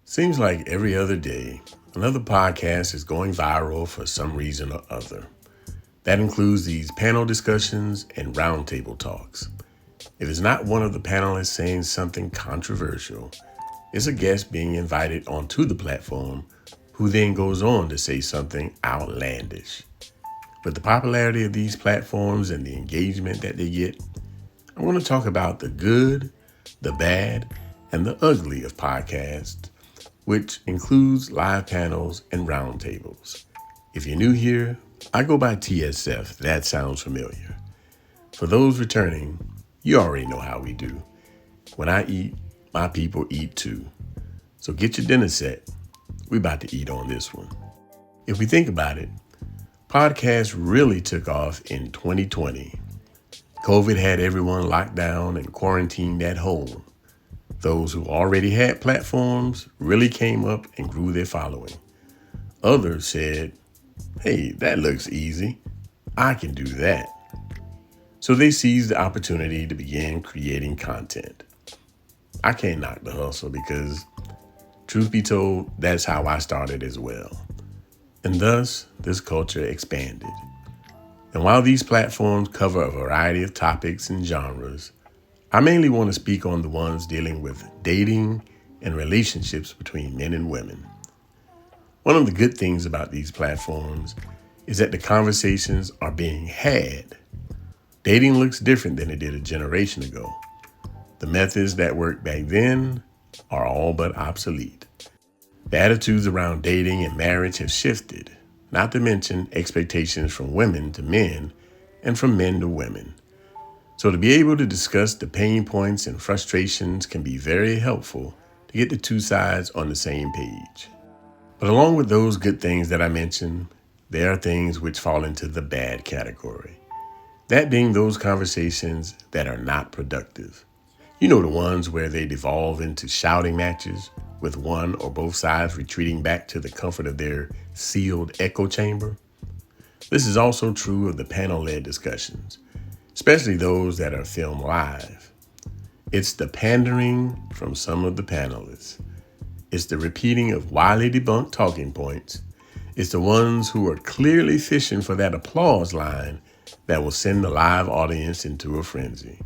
Seems like every other day, another podcast is going viral for some reason or other. That includes these panel discussions and roundtable talks. If it's not one of the panelists saying something controversial, it's a guest being invited onto the platform who then goes on to say something outlandish. With the popularity of these platforms and the engagement that they get, I want to talk about the good, the bad, and the ugly of podcasts, which includes live panels and roundtables. If you're new here, I go by TSF. That sounds familiar. For those returning, you already know how we do. When I eat, my people eat too. So get your dinner set. We about to eat on this one. If we think about it, podcasts really took off in 2020. COVID had everyone locked down and quarantined at home. Those who already had platforms really came up and grew their following. Others said, hey, that looks easy. I can do that. So they seized the opportunity to begin creating content. I can't knock the hustle because, truth be told, that's how I started as well. And thus, this culture expanded. And while these platforms cover a variety of topics and genres, I mainly want to speak on the ones dealing with dating and relationships between men and women. One of the good things about these platforms is that the conversations are being had. Dating looks different than it did a generation ago. The methods that worked back then are all but obsolete. The attitudes around dating and marriage have shifted, not to mention expectations from women to men and from men to women. So to be able to discuss the pain points and frustrations can be very helpful to get the two sides on the same page. But along with those good things that I mentioned, there are things which fall into the bad category. That being those conversations that are not productive. You know, the ones where they devolve into shouting matches with one or both sides retreating back to the comfort of their sealed echo chamber. This is also true of the panel-led discussions, especially those that are filmed live. It's the pandering from some of the panelists. It's the repeating of widely debunked talking points. It's the ones who are clearly fishing for that applause line that will send the live audience into a frenzy.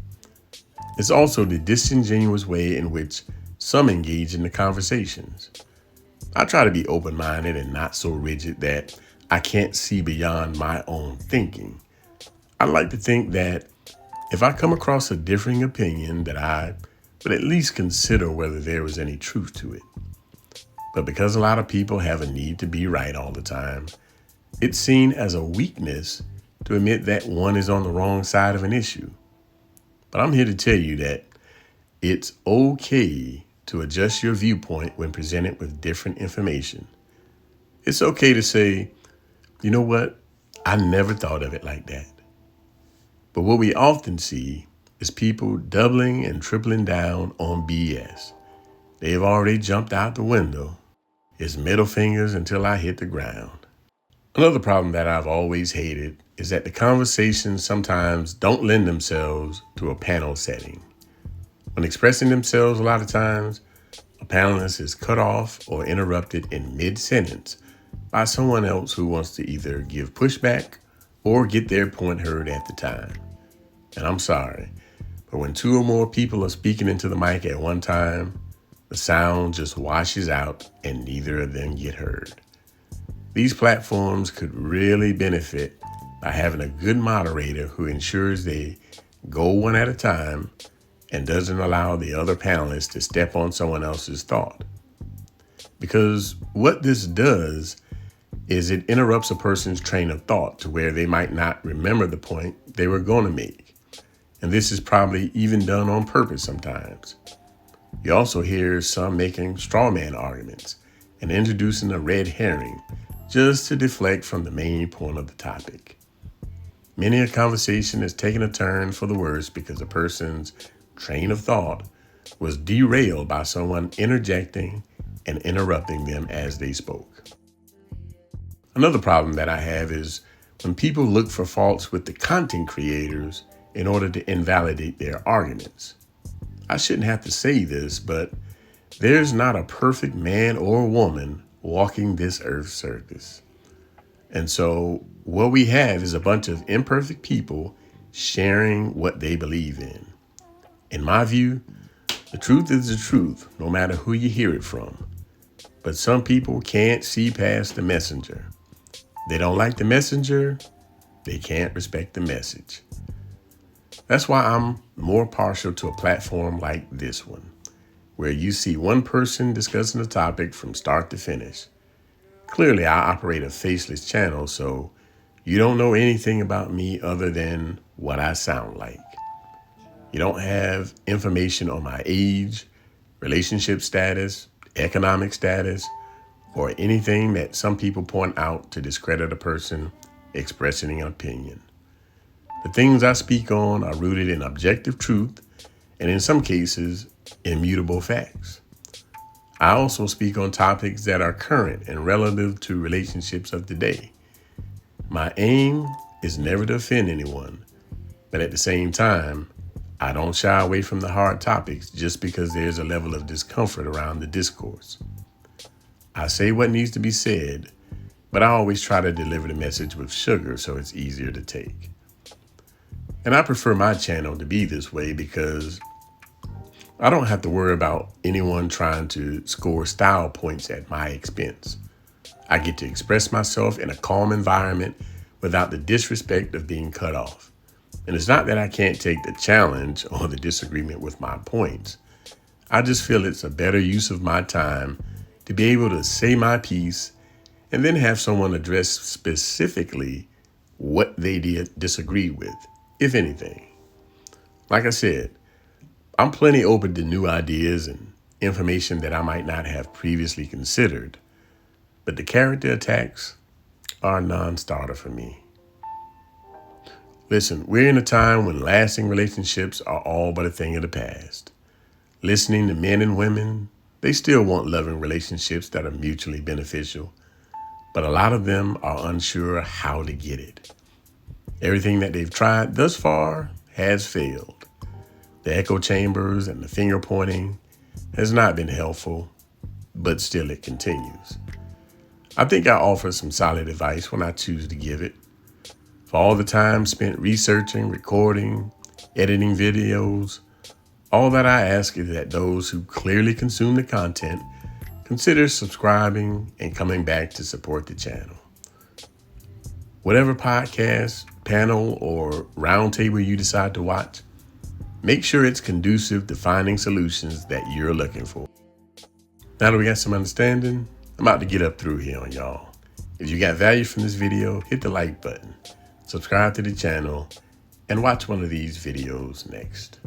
It's also the disingenuous way in which some engage in the conversations. I try to be open-minded and not so rigid that I can't see beyond my own thinking. I like to think that if I come across a differing opinion, that I would at least consider whether there was any truth to it. But because a lot of people have a need to be right all the time, it's seen as a weakness to admit that one is on the wrong side of an issue. But I'm here to tell you that it's okay to adjust your viewpoint when presented with different information. It's okay to say, you know what? I never thought of it like that. But what we often see is people doubling and tripling down on BS. They've already jumped out the window. It's middle fingers until I hit the ground. Another problem that I've always hated is that the conversations sometimes don't lend themselves to a panel setting. When expressing themselves, a lot of times, a panelist is cut off or interrupted in mid-sentence by someone else who wants to either give pushback or get their point heard at the time. And I'm sorry, but when two or more people are speaking into the mic at one time, the sound just washes out and neither of them get heard. These platforms could really benefit by having a good moderator who ensures they go one at a time and doesn't allow the other panelists to step on someone else's thought. Because what this does is it interrupts a person's train of thought to where they might not remember the point they were going to make. And this is probably even done on purpose sometimes. You also hear some making straw man arguments and introducing a red herring just to deflect from the main point of the topic. Many a conversation has taken a turn for the worse because a person's train of thought was derailed by someone interjecting and interrupting them as they spoke. Another problem that I have is when people look for faults with the content creators in order to invalidate their arguments. I shouldn't have to say this, but There's not a perfect man or woman walking this earth's surface. And so what we have is a bunch of imperfect people sharing what they believe in. In my view, the truth is the truth, no matter who you hear it from. But some people can't see past the messenger. They don't like the messenger. They can't respect the message. That's why I'm more partial to a platform like this one, where you see one person discussing a topic from start to finish. Clearly, I operate a faceless channel, so you don't know anything about me other than what I sound like. You don't have information on my age, relationship status, economic status, or anything that some people point out to discredit a person expressing an opinion. The things I speak on are rooted in objective truth and in some cases, immutable facts. I also speak on topics that are current and relative to relationships of today. My aim is never to offend anyone, but at the same time, I don't shy away from the hard topics just because there's a level of discomfort around the discourse. I say what needs to be said, but I always try to deliver the message with sugar so it's easier to take. And I prefer my channel to be this way because I don't have to worry about anyone trying to score style points at my expense. I get to express myself in a calm environment without the disrespect of being cut off. And it's not that I can't take the challenge or the disagreement with my points. I just feel it's a better use of my time to be able to say my piece and then have someone address specifically what they disagree with, if anything. Like I said, I'm plenty open to new ideas and information that I might not have previously considered, but the character attacks are a non-starter for me. Listen, we're in a time when lasting relationships are all but a thing of the past. Listening to men and women, they still want loving relationships that are mutually beneficial, but a lot of them are unsure how to get it. Everything that they've tried thus far has failed. The echo chambers and the finger pointing has not been helpful, but still it continues. I think I offer some solid advice when I choose to give it. For all the time spent researching, recording, editing videos, all that I ask is that those who clearly consume the content consider subscribing and coming back to support the channel. Whatever podcast, panel, or roundtable you decide to watch, make sure it's conducive to finding solutions that you're looking for. Now that we got some understanding, I'm about to get up through here on y'all. If you got value from this video, hit the like button, subscribe to the channel, and watch one of these videos next.